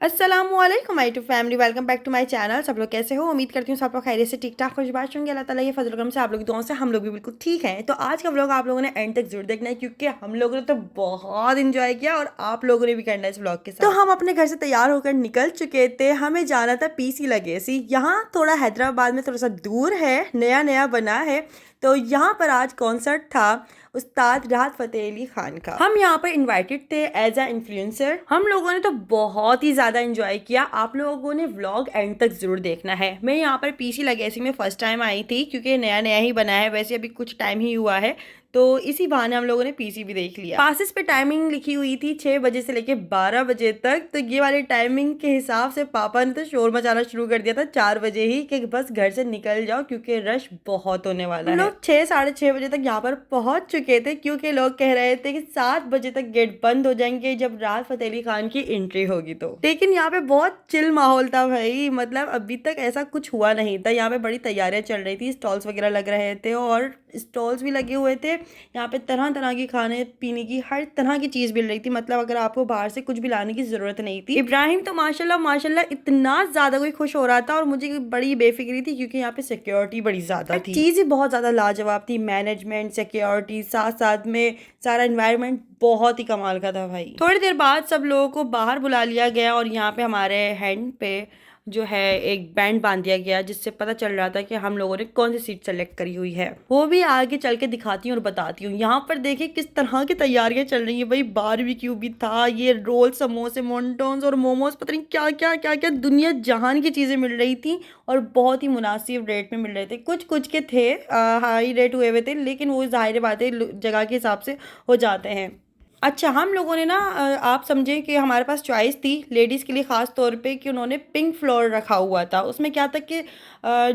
अस्सलामुअलैकुम my to family, welcome back to my channel. सब लोग कैसे हो? उम्मीद करती हूँ सब लोग खैरियत से ठीक ठाक खुशबाश होंगे। अल्लाह ताला ये फजल करम से आप लोग की दुआओं से हम लोग भी बिल्कुल ठीक हैं। तो आज का व्लॉग आप लोगों ने एंड तक जरूर देखना है, क्योंकि हम लोगों ने तो बहुत इंजॉय किया और आप लोगों ने भी करना है इस व्लॉग के साथ। तो हम अपने घर से तैयार होकर निकल चुके थे। हमें जाना था पीसी लगेसी। यहाँ थोड़ा हैदराबाद में थोड़ा सा दूर है, नया नया बना है। तो यहाँ पर आज कॉन्सर्ट था उस्ताद राहत फ़तेह अली खान का। हम यहाँ पर इनवाइटेड थे एज अ इन्फ्लुएंसर। हम लोगों ने तो बहुत ही ज़्यादा एंजॉय किया। आप लोगों ने व्लॉग एंड तक ज़रूर देखना है। मैं यहाँ पर पीसी लगेसी में फ़र्स्ट टाइम आई थी, क्योंकि नया नया ही बना है। वैसे अभी कुछ टाइम ही हुआ है, तो इसी बहाने हम लोगों ने पीसी भी देख लिया। पासिस पे टाइमिंग लिखी हुई थी 6 बजे से लेके 12 बजे तक। तो ये वाली टाइमिंग के हिसाब से पापा ने तो शोर मचाना शुरू कर दिया था 4 बजे ही, कि बस घर से निकल जाओ क्योंकि रश बहुत होने वाला है। लोग 6 साढ़े 6 बजे तक यहाँ पर पहुंच चुके थे, क्योंकि लोग कह रहे थे कि 7 बजे तक गेट बंद हो जाएंगे जब राहत फ़तेह अली खान की एंट्री होगी। तो लेकिन यहाँ पे बहुत चिल माहौल था भाई। मतलब अभी तक ऐसा कुछ हुआ नहीं था। यहाँ पे बड़ी तैयारियां चल रही थी, स्टॉल्स वगैरह लग रहे थे और स्टॉल्स भी लगे हुए थे। यहाँ पे तरह तरह की खाने पीने की हर तरह की चीज़ मिल रही थी। मतलब अगर आपको बाहर से कुछ भी लाने की ज़रूरत नहीं थी। इब्राहिम तो माशाल्लाह माशाल्लाह इतना ज़्यादा कोई खुश हो रहा था, और मुझे बड़ी बेफिक्री थी क्योंकि यहाँ पे सिक्योरिटी बड़ी ज़्यादा थी। चीज़ें बहुत ज़्यादा लाजवाब थी, मैनेजमेंट, सिक्योरिटी, साथ साथ में सारा इन्वायरमेंट बहुत ही कमाल का था भाई। थोड़ी देर बाद सब लोगों को बाहर बुला लिया गया और यहाँ पे हमारे हैंड पे जो है एक बैंड बांध दिया गया, जिससे पता चल रहा था कि हम लोगों ने कौन सी सीट सेलेक्ट करी हुई है। वो भी आगे चल के दिखाती हूँ और बताती हूँ। यहाँ पर देखिए किस तरह की तैयारियां चल रही है भाई। बारबेक्यू भी था, ये रोल, समोसे, मोन्टोन्स और मोमोज, पता नहीं क्या क्या क्या क्या दुनिया जहान की चीज़ें मिल रही थी, और बहुत ही मुनासिब रेट में मिल रहे थे। कुछ कुछ के थे हाई रेट हुए हुए थे, लेकिन वो ज़ाहिर बात है जगह के हिसाब से हो जाते हैं। अच्छा, हम लोगों ने ना आप समझें कि हमारे पास चॉइस थी लेडीज़ के लिए ख़ास तौर पे, कि उन्होंने पिंक फ्लोर रखा हुआ था। उसमें क्या था कि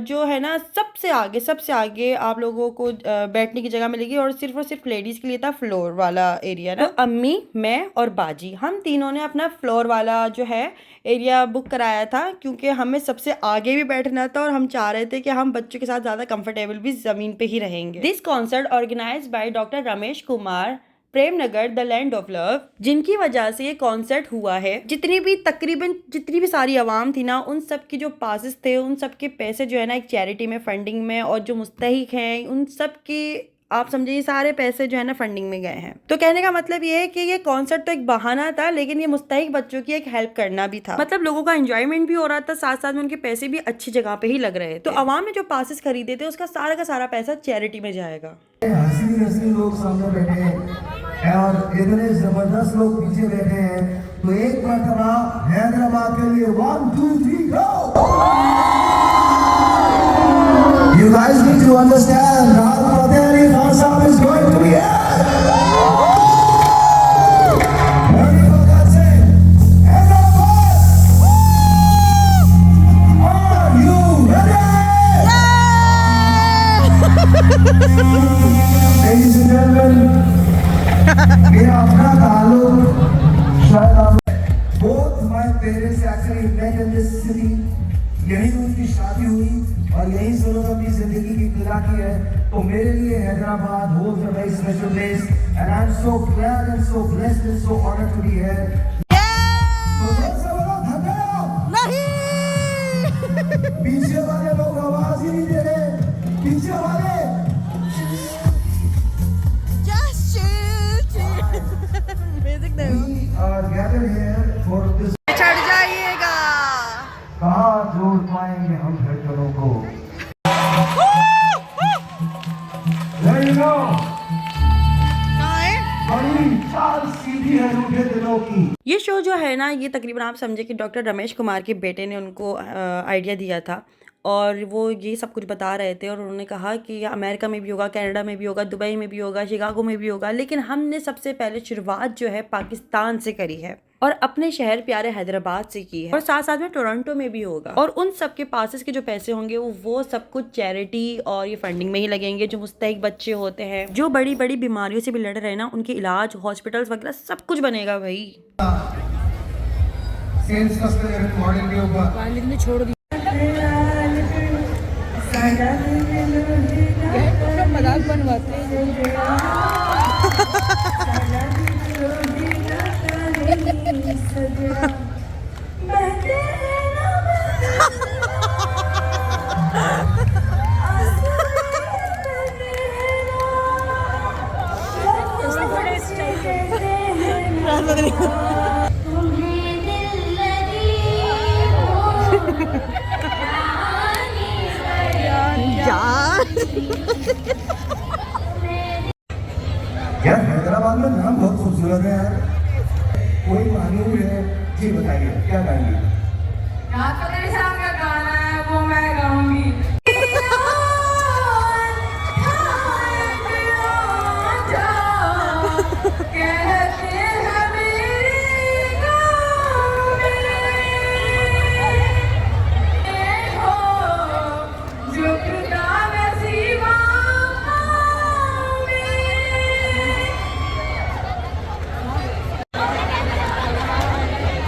जो है ना सबसे आगे आप लोगों को बैठने की जगह मिलेगी, और सिर्फ लेडीज़ के लिए था फ्लोर वाला एरिया ना। तो अम्मी, मैं और बाजी, हम तीनों ने अपना फ्लोर वाला जो है एरिया बुक कराया था, क्योंकि हमें सबसे आगे भी बैठना था और हम चाह रहे थे कि हम बच्चों के साथ ज़्यादा कंफर्टेबल भी ज़मीन पे ही रहेंगे। This concert organised by doctor Ramesh Kumar, Prem Nagar, the land of love, जिनकी वजह से ये कॉन्सर्ट हुआ है। तकरीबन जितनी भी सारी आवाम थी ना, उन सब की जो पासेस थे, उन सब के पैसे जो है ना एक चैरिटी में, फंडिंग में, और जो मुस्तहिक हैं उन सब की आप समझिए सारे पैसे जो है ना फंडिंग में गए हैं। तो कहने का मतलब ये है कि ये कॉन्सर्ट तो एक बहाना था, लेकिन ये मुस्तहिक बच्चों की एक हेल्प करना भी था। मतलब लोगों का एंजॉयमेंट भी हो रहा था, साथ साथ में उनके पैसे भी अच्छी जगह पे ही लग रहे थे। तो आवाम ने जो पासेस खरीदे थे उसका सारा का सारा पैसा चैरिटी में जाएगा। हंसी लोग सामने बैठे हैं और इतने जबरदस्त लोग पीछे बैठे हैं, तो एक मरतबा हैदराबाद के लिए 1 2 3 गो। You guys need to understand, Rahat Fateh Ali Khan Sahab is going to be here. Ready for that? Say, Hyderabad. Are you ready? Ladies and gentlemen, मेरा अपना ताल्लुक शायद आप both my parents actually met in this city. यही उनकी शादी हुई और यही से उन्होंने अपनी जिंदगी की इब्तिदा की है। तो मेरे लिए Hyderabad holds a very special place, and I'm so glad and so blessed and so honored to be here. तो जोर से बोलो धन्यवाद। नहीं। पीछे वाले लोग आवाज ही नहीं दे रहे। पीछे वाले are gathered here for this. चढ़ जाइएगा। कहाँ जोड़ पाएंगे हम धड़कनों को? There you go. बड़ी चाल सीधी है रूठे दिलों की। ये शो जो है ना, ये तकरीबन आप समझे कि डॉक्टर रमेश कुमार के बेटे ने उनको आइडिया दिया था, और वो ये सब कुछ बता रहे थे। और उन्होंने कहा कि अमेरिका में भी होगा, कनाडा में भी होगा, दुबई में भी होगा, शिकागो में भी होगा, लेकिन हमने सबसे पहले शुरुआत जो है पाकिस्तान से करी है और अपने शहर प्यारे हैदराबाद से की है, और साथ साथ में टोरंटो में भी होगा। और उन सब के पासेस के जो पैसे होंगे वो सब कुछ चैरिटी और ये फंडिंग में ही लगेंगे। जो मुस्तहिक बच्चे होते हैं, जो बड़ी बड़ी बीमारियों से भी लड़ रहे हैं ना, उनके इलाज, हॉस्पिटल्स वगैरह सब कुछ बनेगा भाई। सेल्स कस्टमर मॉडल के ऊपर छोड़ दी मजाक बनवाते हैं। सुनाइए, क्या गाएंगे? रात को तेरे साथ का गाना है वो मैं गाऊंगी। कहते हैं मेरे गाँव में हो जो खुदा नसीबा में।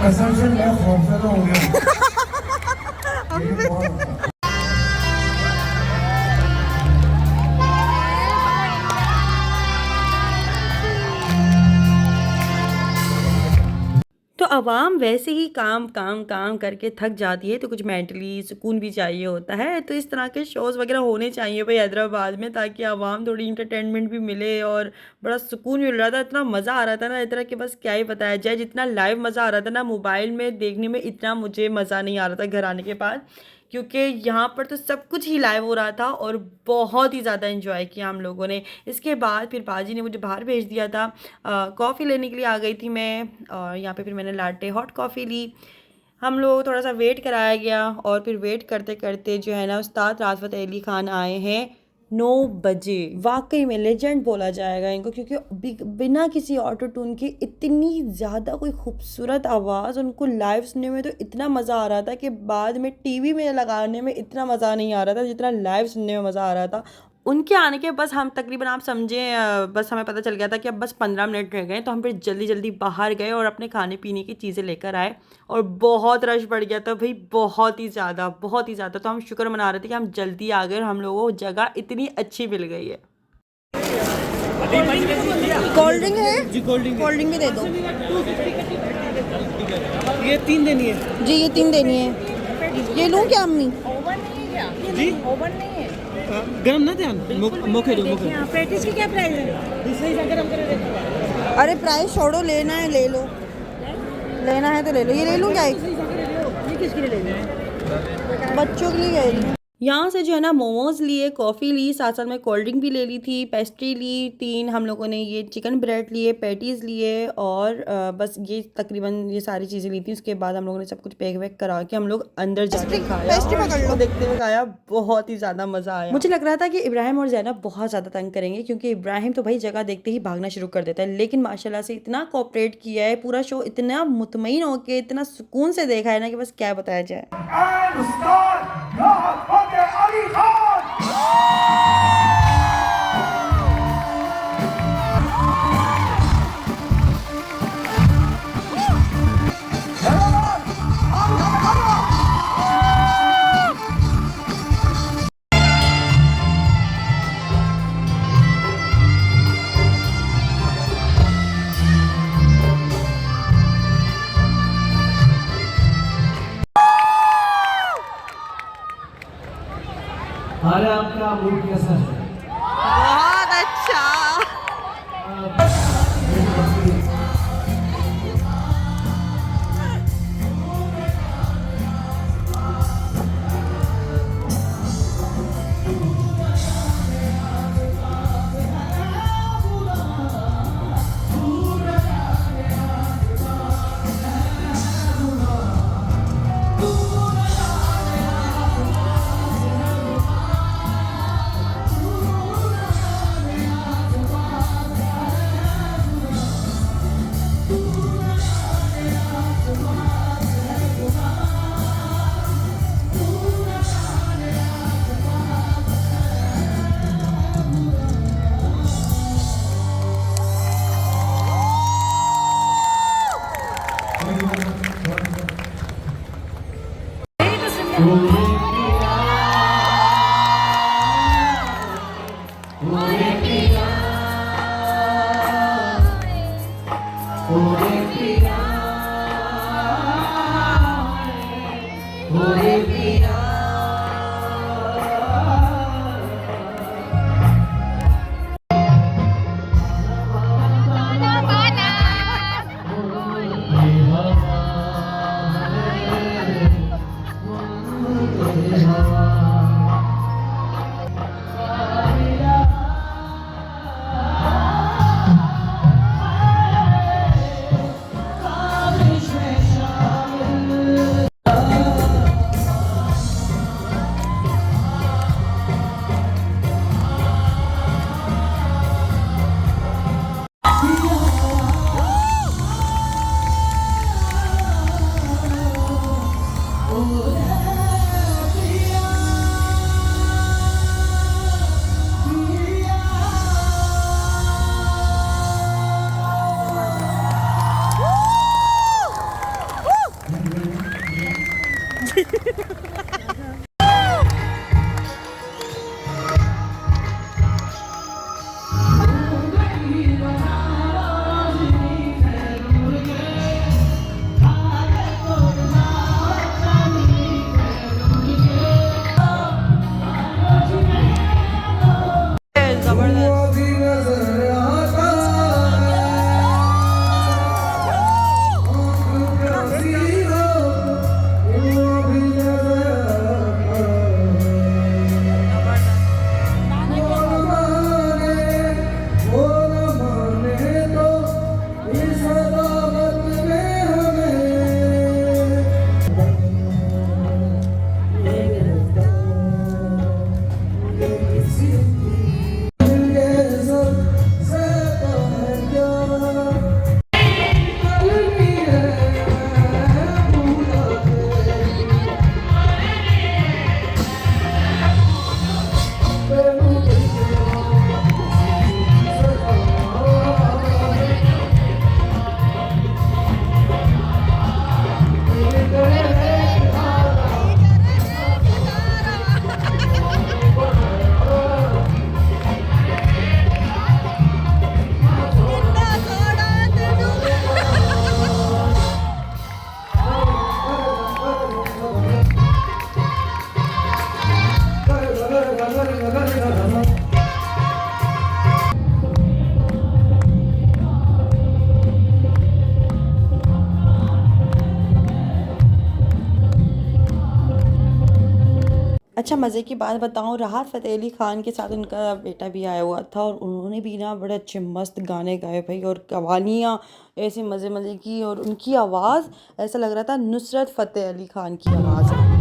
कसम से मैं खौफजदा हो गया हूँ। ये बहुत तो आवाम वैसे ही काम काम काम करके थक जाती है, तो कुछ मेंटली सुकून भी चाहिए होता है। तो इस तरह के शोज़ वगैरह होने चाहिए भाई हैदराबाद में, ताकि आवाम थोड़ी इंटरटेनमेंट भी मिले और बड़ा सुकून मिल रहा था। इतना मज़ा आ रहा था ना, इस तरह कि बस क्या ही बताया जाए। जितना लाइव मज़ा आ रहा था ना मोबाइल में देखने में, इतना मुझे मज़ा नहीं आ रहा था घर आने के बाद, क्योंकि यहाँ पर तो सब कुछ ही लाइव हो रहा था और बहुत ही ज़्यादा एंजॉय किया हम लोगों ने। इसके बाद फिर बाजी ने मुझे बाहर भेज दिया था, कॉफ़ी लेने के लिए आ गई थी मैं, और यहाँ पे फिर मैंने लाटे हॉट कॉफ़ी ली। हम लोग थोड़ा सा वेट कराया गया और फिर वेट करते करते जो है ना उस्ताद राहत अली ख़ान आए हैं 9 बजे। वाकई में लेजेंड बोला जाएगा इनको, क्योंकि बिना किसी ऑटो ट्यून के इतनी ज़्यादा कोई खूबसूरत आवाज़, उनको लाइव सुनने में तो इतना मज़ा आ रहा था कि बाद में टीवी में लगाने में इतना मज़ा नहीं आ रहा था जितना लाइव सुनने में मज़ा आ रहा था। उनके आने के बस हम तकरीबन आप समझें, बस हमें पता चल गया था कि अब बस 15 मिनट रह गए, तो हम फिर जल्दी जल्दी बाहर गए और अपने खाने पीने की चीज़ें लेकर आए। और बहुत रश बढ़ गया था भाई, बहुत ही ज़्यादा बहुत ही ज़्यादा। तो हम शुक्र मना रहे थे कि हम जल्दी आ गए और हम लोगों को जगह इतनी अच्छी मिल गई है। कोल्ड ड्रिंक है जी, कोल्ड ड्रिंक भी दे दो। ये 3 देनी है जी, ये 3 देनी है। ये लूँ क्या अम्मी? ओवन नहीं है क्या? जी, ओवन नहीं है। गरम ना ध्यान मौके दो मौके। पेटिस की क्या प्राइस है? सही से गरम कर देते। अरे प्राइस छोड़ो, लेना है ले लो, लेना है तो ले लो। ये ले लूँ क्या? ये किसके लिए लेना है? बच्चों के लिए कह रही हूँ। यहाँ से जो है ना मोमोज़ लिए, कॉफ़ी ली, साथ साथ में कोल्ड ड्रिंक भी ले ली थी, पेस्ट्री ली 3 हम लोगों ने, ये चिकन ब्रेड लिए, पैटीज़ लिए और बस ये तकरीबन ये सारी चीज़ें ली थी। उसके बाद हम लोगों ने सब कुछ पैक वैक करा के हम लोग अंदर जाके खाया। पेस्ट्री पकड़ लो। देखते हुए खाया, बहुत ही ज़्यादा मज़ा आया। मुझे लग रहा था कि इब्राहिम और ज़ैनब बहुत ज़्यादा तंग करेंगे, क्योंकि इब्राहिम तो भाई जगह देखते ही भागना शुरू कर देता है, लेकिन माशाल्लाह से इतना कोऑपरेट किया है। पूरा शो इतना मुतमईन होके, इतना सुकून से देखा है ना कि बस क्या बताया जाए। And उस्ताद राहत अली खान। अरे आपका मूड कैसा है? बहुत अच्छा। जबरदस्त। वो भी नजर आता है, आँख प्यासी हो, वो भी नजर आता है। वो न माने तो इस अदावत में हमें किसी अच्छा मज़े की बात बताऊं, राहत फ़तेह अली ख़ान के साथ उनका बेटा भी आया हुआ था और उन्होंने भी ना बड़े अच्छे मस्त गाने गाए भाई, और कवालियाँ ऐसे मज़े मज़े की, और उनकी आवाज़ ऐसा लग रहा था नुसरत फ़तेह अली ख़ान की आवाज़ है।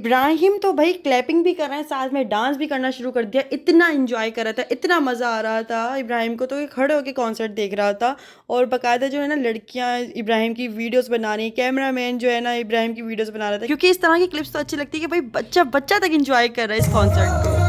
इब्राहिम तो भाई क्लैपिंग भी कर रहे हैं, साथ में डांस भी करना शुरू कर दिया। इतना एंजॉय कर रहा था, इतना मज़ा आ रहा था इब्राहिम को, तो ये खड़े होकर कॉन्सर्ट देख रहा था। और बाकायदा जो है ना लड़कियां इब्राहिम की वीडियोस बना रही, कैमरा मैन जो है ना इब्राहिम की वीडियोस बना रहा था, क्योंकि इस तरह की क्लिप्स तो अच्छी लगती है कि भाई बच्चा बच्चा तक इंजॉय कर रहा है इस कॉन्सर्ट को।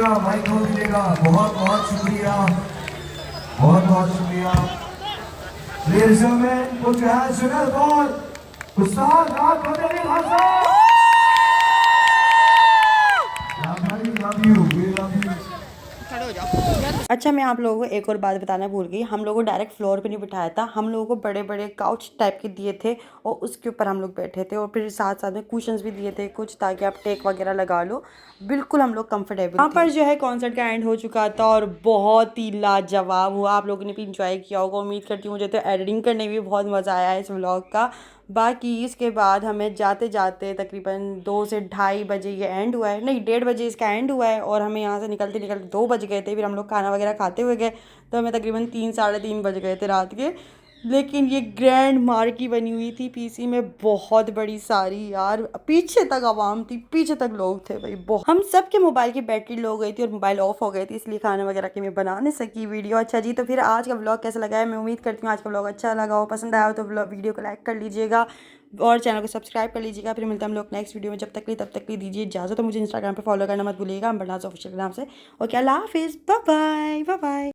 माइक हो दीजिएगा। बहुत बहुत शुक्रिया, बहुत बहुत शुक्रिया। Ladies and gentlemen, put your hands together for Ustad Rahat Fateh Ali Khan Sahab। अच्छा, मैं आप लोगों को एक और बात बताना भूल गई। हम लोगों को डायरेक्ट फ्लोर पे नहीं बिठाया था, हम लोगों को बड़े बड़े काउच टाइप के दिए थे और उसके ऊपर हम लोग बैठे थे, और फिर साथ साथ में कुशन्स भी दिए थे कुछ, ताकि आप टेक वगैरह लगा लो। बिल्कुल हम लोग कंफर्टेबल। यहाँ पर जो है कॉन्सर्ट का एंड हो चुका था और बहुत ही लाजवाब हुआ। आप लोगों ने भी इंजॉय किया होगा, उम्मीद करती हूँ। मुझे तो एडिटिंग करने में भी बहुत मज़ा आया इस व्लॉग का। बाकी इसके बाद हमें जाते जाते तकरीबन 2 से ढाई बजे ये एंड हुआ है, नहीं 1:30 बजे इसका एंड हुआ है, और हमें यहाँ से निकलते निकलते 2 बज गए थे। फिर हम लोग खाना वगैरह खाते हुए गए तो हमें तकरीबन 3 साढ़े 3 बज गए थे रात के। लेकिन ये ग्रैंड मार्की बनी हुई थी पीसी में, बहुत बड़ी सारी यार, पीछे तक आवाम थी, पीछे तक लोग थे भाई बहुत। हम सब के मोबाइल की बैटरी लो गई थी और मोबाइल ऑफ हो गई थी, इसलिए खाना वगैरह की मैं बना नहीं सकी वीडियो। अच्छा जी, तो फिर आज का व्लॉग कैसा लगा है? मैं उम्मीद करती हूँ आज का व्लॉग अच्छा लगा हो, पसंद आया हो तो वीडियो को लाइक कर लीजिएगा और चैनल को सब्सक्राइब कर लीजिएगा। फिर मिलते हैं हम लोग नेक्स्ट वीडियो में, जब तक ली दीजिए इजाज़त। तो मुझे इंस्टाग्राम पे फॉलो करना मत भूलिएगा, अंबरनाज़ ऑफिशियल नाम से। ओके, अल्लाह हाफिज़, बाय बाय बाय बाय।